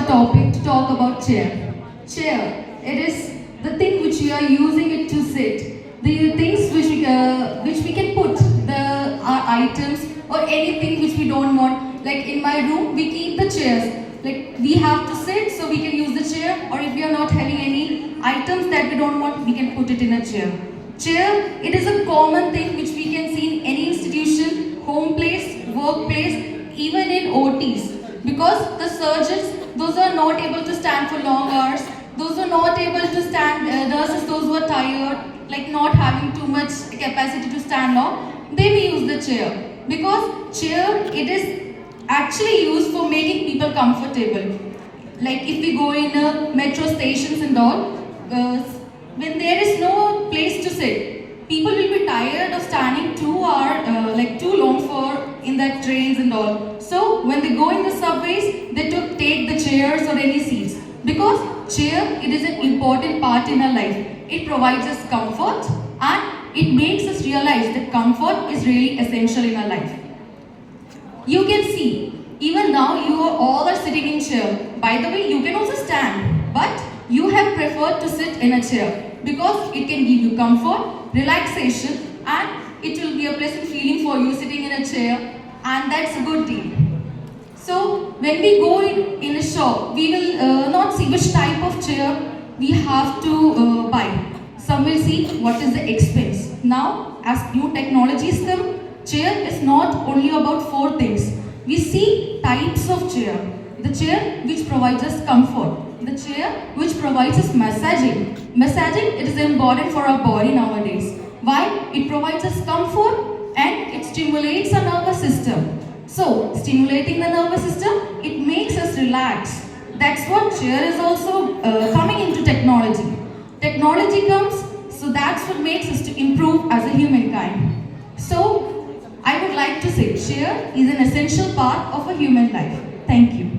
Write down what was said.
the topic to talk about chair. Chair, it is the thing which we are using it to sit. The things which we can put the our items or anything which we don't want. Like in my room, we keep the chairs. Like we have to sit, so we can use the chair. Or if we are not having any items that we don't want, we can put it in a chair. Chair, it is a common thing which we can see in any institution, home place, workplace, even in OTs. Because the surgeons, those are not able to stand for long hours, those are not able to stand, nurses, those who are tired, like not having too much capacity to stand long, they may use the chair. Because chair, it is actually used for making people comfortable. Like if we go in metro stations and all, when there is no place to sit, people will be tired of standing like too long for in that trains and all. So when they go in the subways, they take the chairs or any seats. Because chair, it is an important part in our life. It provides us comfort and it makes us realize that comfort is really essential in our life. You can see, even now you are all are sitting in chair. By the way, you can also stand, but you have preferred to sit in a chair because it can give you comfort, relaxation, and it will be a pleasant feeling for you sitting in a chair, and that's a good deal. So when we go in a shop, we will not see which type of chair we have to buy. Some will see what is the expense. Now, as new technologies come, chair is not only about 4 things. We see types of chair. The chair which provides us comfort. The chair which provides us massaging. Massaging, it is important for our body nowadays. Why? It provides us comfort and it stimulates our nervous system. So, stimulating the nervous system, it makes us relax. That's what chair is also coming into technology. Technology comes, so that's what makes us to improve as a humankind. So, I would like to say chair is an essential part of a human life. Thank you.